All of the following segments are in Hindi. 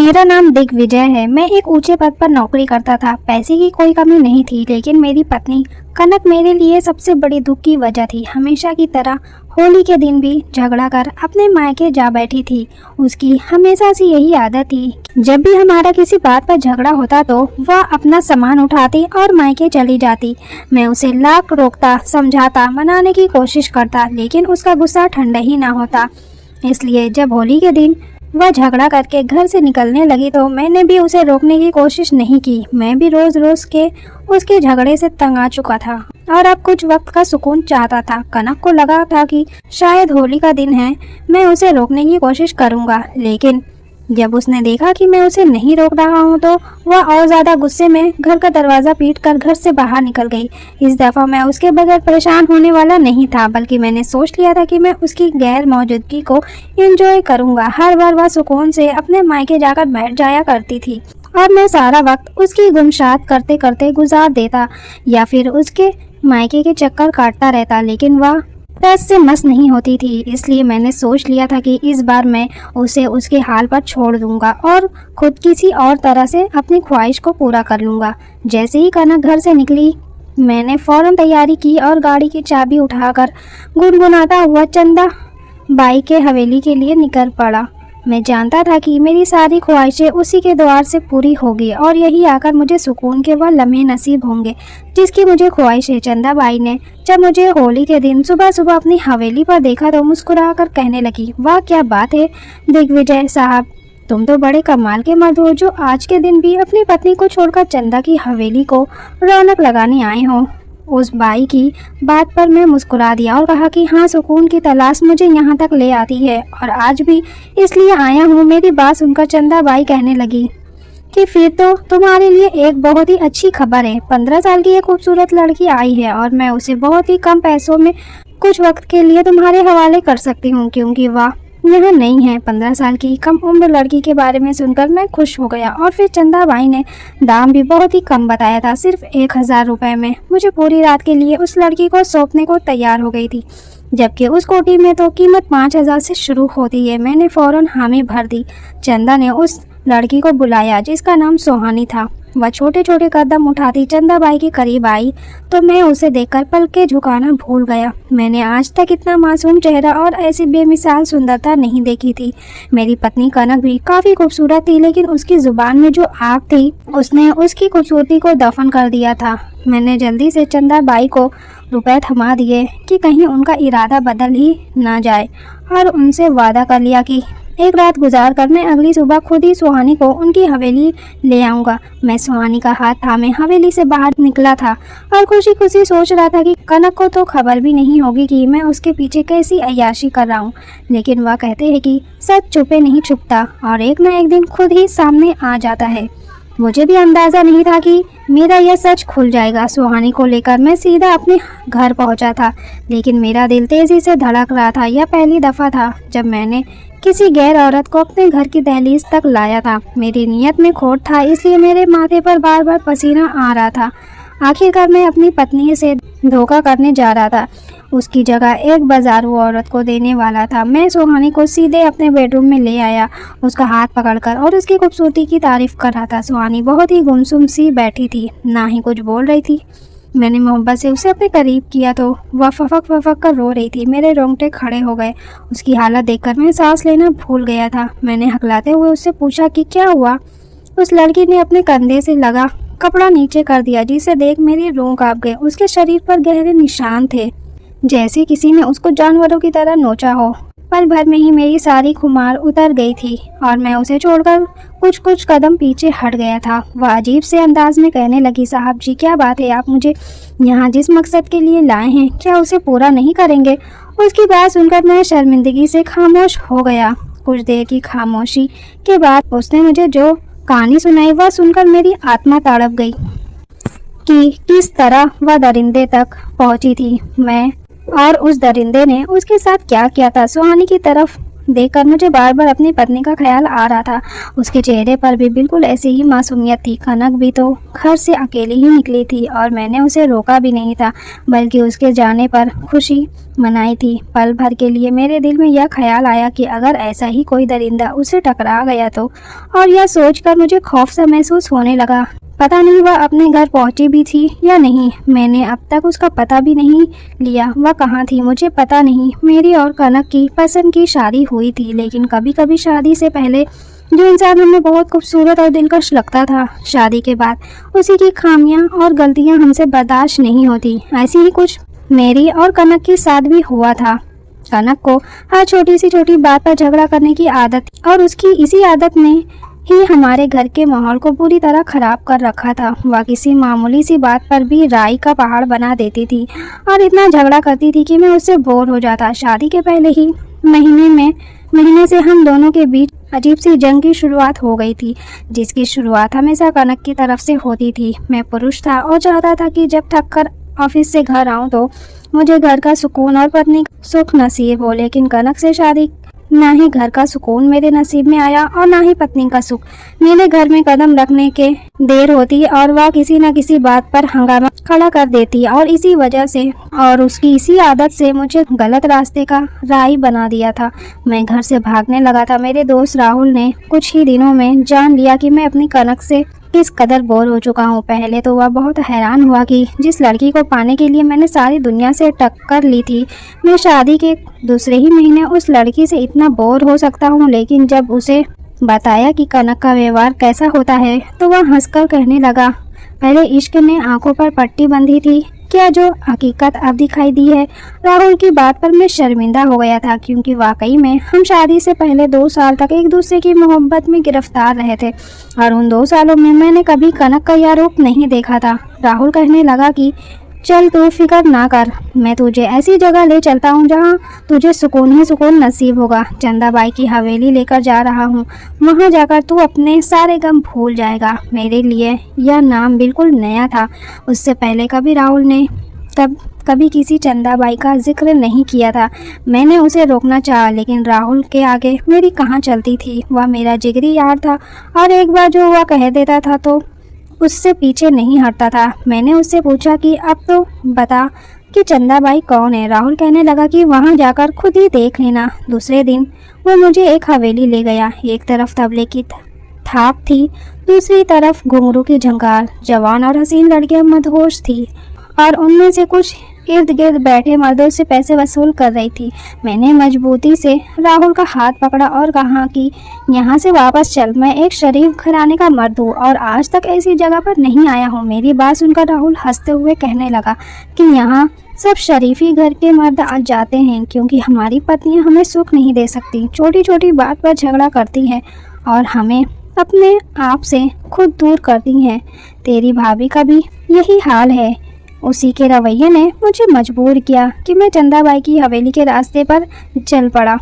मेरा नाम दिग्विजय है। मैं एक ऊंचे पद पर नौकरी करता था। पैसे की कोई कमी नहीं थी, लेकिन मेरी पत्नी कनक मेरे लिए सबसे बड़ी दुख की वजह थी। हमेशा की तरह होली के दिन भी झगड़ा कर अपने मायके जा बैठी थी। उसकी हमेशा से यही आदत थी। जब भी हमारा किसी बात पर झगड़ा होता तो वह अपना सामान उठाती और मायके चली जाती। मैं उसे लाख रोकता, समझाता, मनाने की कोशिश करता, लेकिन उसका गुस्सा ठंडा ही ना होता। इसलिए जब होली के दिन वह झगड़ा करके घर से निकलने लगी तो मैंने भी उसे रोकने की कोशिश नहीं की। मैं भी रोज रोज के उसके झगड़े से तंग आ चुका था और अब कुछ वक्त का सुकून चाहता था। कनक को लगा था कि शायद होली का दिन है, मैं उसे रोकने की कोशिश करूंगा, लेकिन जब उसने देखा कि मैं उसे नहीं रोक रहा हूं तो वह और ज्यादा गुस्से में घर का दरवाजा पीटकर घर से बाहर निकल गई। इस दफा मैं उसके बगैर परेशान होने वाला नहीं था, बल्कि मैंने सोच लिया था कि मैं उसकी गैर मौजूदगी को एंजॉय करूंगा। हर बार वह सुकून से अपने मायके जाकर बैठ जाया करती थी और मैं सारा वक्त उसकी गुमशाद करते करते गुजार देता या फिर उसके मायके के चक्कर काटता रहता, लेकिन वह टस से मस नहीं होती थी। इसलिए मैंने सोच लिया था कि इस बार मैं उसे उसके हाल पर छोड़ दूंगा और खुद किसी और तरह से अपनी ख्वाहिश को पूरा कर लूंगा। जैसे ही कनक घर से निकली, मैंने फौरन तैयारी की और गाड़ी की चाबी उठाकर गुनगुनाता हुआ चंदा बाई के हवेली के लिए निकल पड़ा। मैं जानता था कि मेरी सारी ख्वाहिशें उसी के द्वार से पूरी होगी और यही आकर मुझे सुकून के वह लम्हे नसीब होंगे जिसकी मुझे ख्वाहिश है। चंदाबाई ने जब मुझे होली के दिन सुबह सुबह अपनी हवेली पर देखा तो मुस्कुराकर कहने लगी, वाह क्या बात है दिग्विजय साहब, तुम तो बड़े कमाल के मर्द हो जो आज के दिन भी अपनी पत्नी को छोड़कर चंदा की हवेली को रौनक लगाने आए हो। उस बाई की बात पर मैं मुस्कुरा दिया और कहा कि हाँ, सुकून की तलाश मुझे यहाँ तक ले आती है और आज भी इसलिए आया हूँ। मेरी बात सुनकर चंदा बाई कहने लगी कि फिर तो तुम्हारे लिए एक बहुत ही अच्छी खबर है। 15 साल की एक खूबसूरत लड़की आई है और मैं उसे बहुत ही कम पैसों में कुछ वक्त के लिए तुम्हारे हवाले कर सकती हूँ, क्योंकि वह यहाँ नहीं है। 15 साल की कम उम्र लड़की के बारे में सुनकर मैं खुश हो गया और फिर चंदाबाई ने दाम भी बहुत ही कम बताया था, सिर्फ 1000 रुपये में। मुझे पूरी रात के लिए उस लड़की को सौंपने को तैयार हो गई थी, जबकि उस कोठी में तो कीमत 5000 से शुरू होती है। मैंने फौरन हामी भर दी। चंदा ने उस लड़की को बुलाया जिसका नाम सोहानी था। वह छोटे छोटे कदम उठाती चंदाबाई के करीब आई तो मैं उसे देखकर पलके झुकाना भूल गया। मैंने आज तक इतना मासूम चेहरा और ऐसी बेमिसाल सुंदरता नहीं देखी थी। मेरी पत्नी कनक भी काफी खूबसूरत थी, लेकिन उसकी जुबान में जो आग थी उसने उसकी खूबसूरती को दफन कर दिया था। मैंने जल्दी से चंदाबाई को रुपए थमा दिए कि कहीं उनका इरादा बदल ही ना जाए और उनसे वादा कर लिया कि एक रात गुजार कर मैं अगली सुबह खुद ही सुहानी को उनकी हवेली ले आऊंगा। मैं सुहानी का हाथ थामे हवेली से बाहर निकला था और खुशी खुशी सोच रहा था कि कनक को तो खबर भी नहीं होगी कि मैं उसके पीछे कैसी अय्याशी कर रहा हूँ। लेकिन वह कहते हैं कि सच छुपे नहीं छुपता और एक न एक दिन खुद ही सामने आ जाता है। मुझे भी अंदाजा नहीं था कि मेरा यह सच खुल जाएगा। सुहानी को लेकर मैं सीधा अपने घर पहुंचा था, लेकिन मेरा दिल तेजी से धड़क रहा था। यह पहली दफा था जब मैंने किसी गैर औरत को अपने घर की दहलीज तक लाया था। मेरी नीयत में खोट था, इसलिए मेरे माथे पर बार बार पसीना आ रहा था। आखिरकार मैं अपनी पत्नी से धोखा करने जा रहा था, उसकी जगह एक बाजारू औरत को देने वाला था। मैं सुहानी को सीधे अपने बेडरूम में ले आया, उसका हाथ पकड़कर, और उसकी खूबसूरती की तारीफ कर रहा था। सुहानी बहुत ही गुमसुम सी बैठी थी, ना ही कुछ बोल रही थी। मैंने मोहब्बत से उसे अपने करीब किया तो वह फफक कर रो रही थी। मेरे रोंगटे खड़े हो गए। उसकी हालत देखकर मैं सांस लेना भूल गया था। मैंने हकलाते हुए उससे पूछा कि क्या हुआ। उस लड़की ने अपने कंधे से लगा कपड़ा नीचे कर दिया, जिसे देख मेरी रूह कांप गई। उसके शरीर पर गहरे निशान थे, जैसे किसी ने उसको जानवरों की तरह नोचा हो। पल भर में ही मेरी सारी खुमार उतर गई थी और मैं उसे छोड़कर कुछ कदम पीछे हट गया था। वह अजीब से अंदाज में कहने लगी, साहब जी क्या बात है, आप मुझे यहाँ जिस मकसद के लिए लाए हैं क्या उसे पूरा नहीं करेंगे। उसकी बात सुनकर मैं शर्मिंदगी से खामोश हो गया। कुछ देर की खामोशी के बाद उसने मुझे जो कहानी सुनाई वह सुनकर मेरी आत्मा तड़प गई कि किस तरह वह दरिंदे तक पहुंची थी मैं और उस दरिंदे ने उसके साथ क्या किया था। सुहानी की तरफ देखकर मुझे बार बार अपनी पत्नी का ख्याल आ रहा था। उसके चेहरे पर भी बिल्कुल ऐसी ही मासूमियत थी। कनक भी तो घर से अकेली ही निकली थी और मैंने उसे रोका भी नहीं था, बल्कि उसके जाने पर खुशी मनाई थी। पल भर के लिए मेरे दिल में यह ख्याल आया कि अगर ऐसा ही कोई दरिंदा उससे टकरा गया तो, और यह सोचकर मुझे खौफ सा महसूस होने लगा। पता नहीं वह अपने घर पहुंची भी थी या नहीं। मैंने अब तक उसका पता भी नहीं लिया। वह कहाँ थी मुझे पता नहीं। मेरी और कनक की पसंद की शादी हुई थी, लेकिन कभी कभी शादी से पहले जो इंसान हमें बहुत खूबसूरत और दिलकश लगता था, शादी के बाद उसी की खामियां और गलतियां हमसे बर्दाश्त नहीं होती। ऐसी ही कुछ मेरी और कनक के साथ भी हुआ था। कनक को हर छोटी सी छोटी बात पर झगड़ा करने की आदत थी और उसकी इसी आदत ने ही हमारे घर के माहौल को पूरी तरह खराब कर रखा था। वह किसी मामूली सी बात पर भी राई का पहाड़ बना देती थी और इतना झगड़ा करती थी कि मैं उससे बोर हो जाता। शादी के पहले ही महीने से हम दोनों के बीच अजीब सी जंग की शुरुआत हो गई थी, जिसकी शुरुआत हमेशा कनक की तरफ से होती थी। मैं पुरुष था और चाहता था कि जब थक कर ऑफिस से घर आऊं तो मुझे घर का सुकून और पत्नी का सुख नसीब हो, लेकिन कनक से शादी ना ही घर का सुकून मेरे नसीब में आया और ना ही पत्नी का सुख। मेरे घर में कदम रखने के देर होती और वह किसी न किसी बात पर हंगामा खड़ा कर देती और इसी वजह से और उसकी इसी आदत से मुझे गलत रास्ते का राही बना दिया था। मैं घर से भागने लगा था। मेरे दोस्त राहुल ने कुछ ही दिनों में जान लिया कि मैं अपनी कनक से किस कदर बोर हो चुका हूँ। पहले तो वह बहुत हैरान हुआ कि जिस लड़की को पाने के लिए मैंने सारी दुनिया से टक्कर ली थी, मैं शादी के दूसरे ही महीने उस लड़की से इतना बोर हो सकता हूँ। लेकिन जब उसे बताया कि कनक का व्यवहार कैसा होता है तो वह हंसकर कहने लगा, पहले इश्क ने आंखों पर पट्टी बंधी थी, क्या जो हकीकत अब दिखाई दी है। राहुल की बात पर मैं शर्मिंदा हो गया था, क्योंकि वाकई में हम शादी से पहले 2 साल तक एक दूसरे की मोहब्बत में गिरफ्तार रहे थे और उन 2 सालों में मैंने कभी कनक का यह रूप नहीं देखा था। राहुल कहने लगा कि चल तू फिक्र ना कर, मैं तुझे ऐसी जगह ले चलता हूँ जहाँ तुझे सुकून ही सुकून नसीब होगा। चंदाबाई की हवेली लेकर जा रहा हूँ, वहाँ जाकर तू अपने सारे गम भूल जाएगा। मेरे लिए यह नाम बिल्कुल नया था। उससे पहले कभी राहुल ने कभी किसी चंदाबाई का जिक्र नहीं किया था। मैंने उसे रोकना चाहा, लेकिन राहुल के आगे मेरी कहाँ चलती थी। वह मेरा जिगरी यार था और एक बार जो वह कह देता था तो उससे पीछे नहीं हटता था। मैंने उससे पूछा कि अब तो बता कि चंदाबाई कौन है। राहुल कहने लगा कि वहां जाकर खुद ही देख लेना। दूसरे दिन वो मुझे एक हवेली ले गया। एक तरफ तबले की थाप थी, दूसरी तरफ घुंघरू की झंकार। जवान और हसीन लड़कियां मदहोश थी और उनमें से कुछ इर्द गिर्द बैठे मर्दों से पैसे वसूल कर रही थी। मैंने मजबूती से राहुल का हाथ पकड़ा और कहा कि यहाँ से वापस चल, मैं एक शरीफ घराने का मर्द हूँ और आज तक ऐसी जगह पर नहीं आया हूँ। मेरी बात सुनकर राहुल हंसते हुए कहने लगा कि यहाँ सब शरीफी घर के मर्द आ जाते हैं, क्योंकि हमारी पत्नियाँ हमें सुख नहीं दे सकती, छोटी छोटी बात पर झगड़ा करती हैं और हमें अपने आप से खुद दूर करती हैं। तेरी भाभी का भी यही हाल है। उसी के रवैये ने मुझे मजबूर किया कि मैं चंदाबाई की हवेली के रास्ते पर चल पड़ा।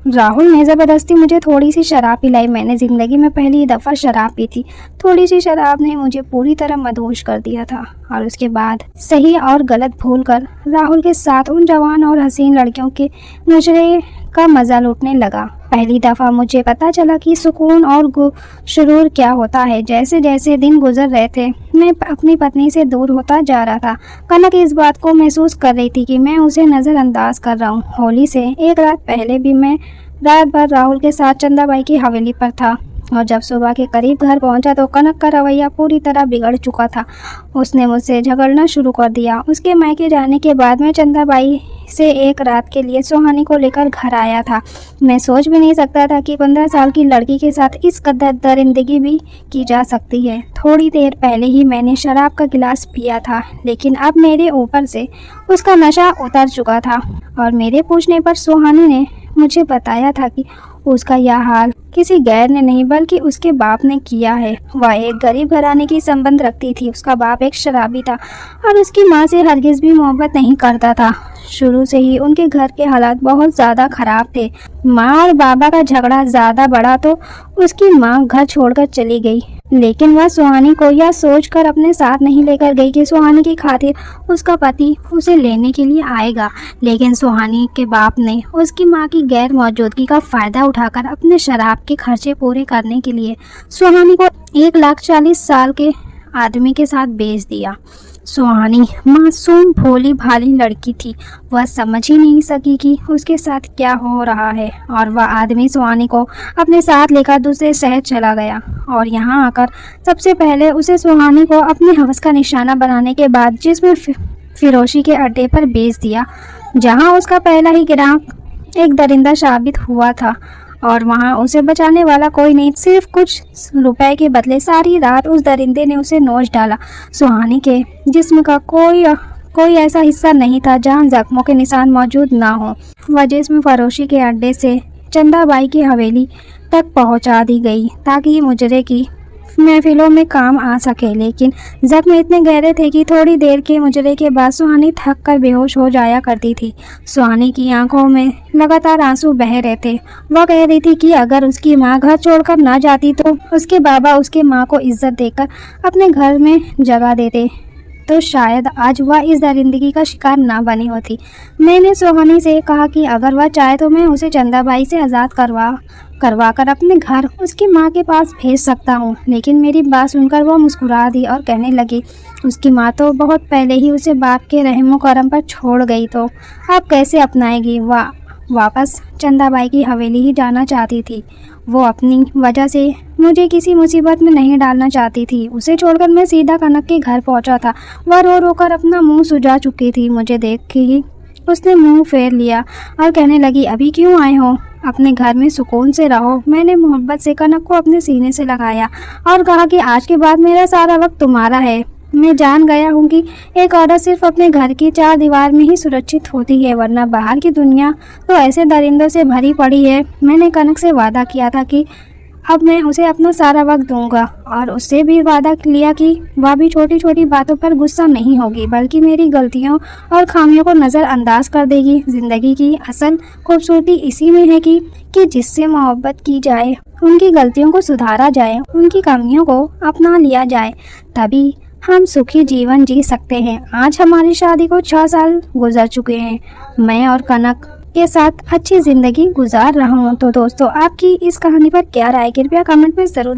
राहुल ने ज़बरदस्ती मुझे थोड़ी सी शराब पिलाई। मैंने ज़िंदगी में पहली दफ़ा शराब पी थी। थोड़ी सी शराब ने मुझे पूरी तरह मदहोश कर दिया था और उसके बाद सही और गलत भूलकर राहुल के साथ उन जवान और हसीन लड़कियों के मुजरे का मज़ा लूटने लगा। पहली दफ़ा मुझे पता चला कि सुकून और सुरूर क्या होता है। जैसे जैसे दिन गुजर रहे थे, मैं अपनी पत्नी से दूर होता जा रहा था। कनक इस बात को महसूस कर रही थी कि मैं उसे नज़रअंदाज कर रहा हूँ। होली से एक रात पहले भी मैं रात भर राहुल के साथ चंदाबाई की हवेली पर था और जब सुबह के करीब घर पहुंचा तो कनक का रवैया पूरी तरह बिगड़ चुका था। उसने मुझसे झगड़ना शुरू कर दिया। उसके मायके जाने के बाद मैं चंदाबाई से एक रात के लिए सुहानी को लेकर घर आया था। मैं सोच भी नहीं सकता था कि 15 साल की लड़की के साथ इस कदर दरिंदगी भी की जा सकती है। थोड़ी देर पहले ही मैंने शराब का गिलास पिया था, लेकिन अब मेरे ऊपर से उसका नशा उतर चुका था और मेरे पूछने पर सुहानी ने मुझे बताया था कि उसका यह हाल किसी गैर ने नहीं बल्कि उसके बाप ने किया है। वह एक गरीब घराने की संबंध रखती थी। उसका बाप एक शराबी था और उसकी माँ से हरगिज भी मोहब्बत नहीं करता था। शुरू से ही उनके घर के हालात बहुत ज़्यादा खराब थे। माँ और बाबा का झगड़ा ज़्यादा बढ़ा तो उसकी माँ घर छोड़कर चली गई। लेकिन वह सुहानी को यह सोचकर अपने साथ नहीं लेकर गई कि सुहानी की खातिर उसका पति उसे लेने के लिए आएगा। लेकिन सुहानी के बाप ने उसकी मां की गैर मौजूदगी का फायदा उठाकर अपने शराब के खर्चे पूरे करने के लिए सुहानी को 1,40,000 के आदमी के साथ बेच दिया। सुहानी मासूम भोली भाली लड़की थी। वह समझ ही नहीं सकी कि उसके साथ क्या हो रहा है और वह आदमी सुहानी को अपने साथ लेकर दूसरे शहर चला गया और यहाँ आकर सबसे पहले उसे सुहानी को अपने हवस का निशाना बनाने के बाद जिसमें फिरोशी के अड्डे पर बेच दिया, जहाँ उसका पहला ही ग्राहक एक दरिंदा साबित हुआ था और वहाँ उसे बचाने वाला कोई नहीं। सिर्फ कुछ रुपए के बदले सारी रात उस दरिंदे ने उसे नोच डाला। सुहानी के जिस्म का कोई ऐसा हिस्सा नहीं था जहाँ जख्मों के निशान मौजूद ना हो। वह जिस्म फरोशी के अड्डे से चंदाबाई की हवेली तक पहुँचा दी गई ताकि मुजरे की महफिलों में काम आ सके। लेकिन जख्म इतने गहरे थे कि थोड़ी देर के मुजरे के बाद सुहानी थक कर बेहोश हो जाया करती थी। सुहानी की आंखों में लगातार आंसू बह रहे थे। वह कह रही थी कि अगर उसकी माँ घर छोड़कर ना जाती तो उसके बाबा उसके माँ को इज्जत देकर अपने घर में जगह देते तो शायद आज वह इस दरिंदगी का शिकार ना बनी होती। मैंने सुहानी से कहा कि अगर वह चाहे तो मैं उसे चंदाबाई से आज़ाद करवा कर अपने घर उसकी माँ के पास भेज सकता हूँ। लेकिन मेरी बात सुनकर वह मुस्कुरा दी और कहने लगी, उसकी माँ तो बहुत पहले ही उसे बाप के रहमो करम पर छोड़ गई, तो अब कैसे अपनाएगी। वह वापस चंदाबाई की हवेली ही जाना चाहती थी। वो अपनी वजह से मुझे किसी मुसीबत में नहीं डालना चाहती थी। उसे छोड़कर मैं सीधा कनक के घर पहुंचा था। वह रो रो कर अपना मुंह सुजा चुकी थी। मुझे देख के ही उसने मुंह फेर लिया और कहने लगी, अभी क्यों आए हो, अपने घर में सुकून से रहो। मैंने मोहब्बत से कनक को अपने सीने से लगाया और कहा कि आज के बाद मेरा सारा वक्त तुम्हारा है। मैं जान गया हूँ कि एक औरत सिर्फ अपने घर की चार दीवार में ही सुरक्षित होती है, वरना बाहर की दुनिया तो ऐसे दरिंदों से भरी पड़ी है। मैंने कनक से वादा किया था कि अब मैं उसे अपना सारा वक्त दूंगा और उससे भी वादा लिया कि वह भी छोटी छोटी बातों पर गुस्सा नहीं होगी, बल्कि मेरी गलतियों और खामियों को नज़रअंदाज कर देगी। ज़िंदगी की असल खूबसूरती इसी में है कि जिससे मोहब्बत की जाए, उनकी गलतियों को सुधारा जाए, उनकी कमियों को अपना लिया जाए, तभी हम सुखी जीवन जी सकते हैं। आज हमारी शादी को 6 साल गुजर चुके हैं। मैं और कनक के साथ अच्छी जिंदगी गुजार रहा हूँ। तो दोस्तों, आपकी इस कहानी पर क्या राय, कृपया कमेंट में ज़रूर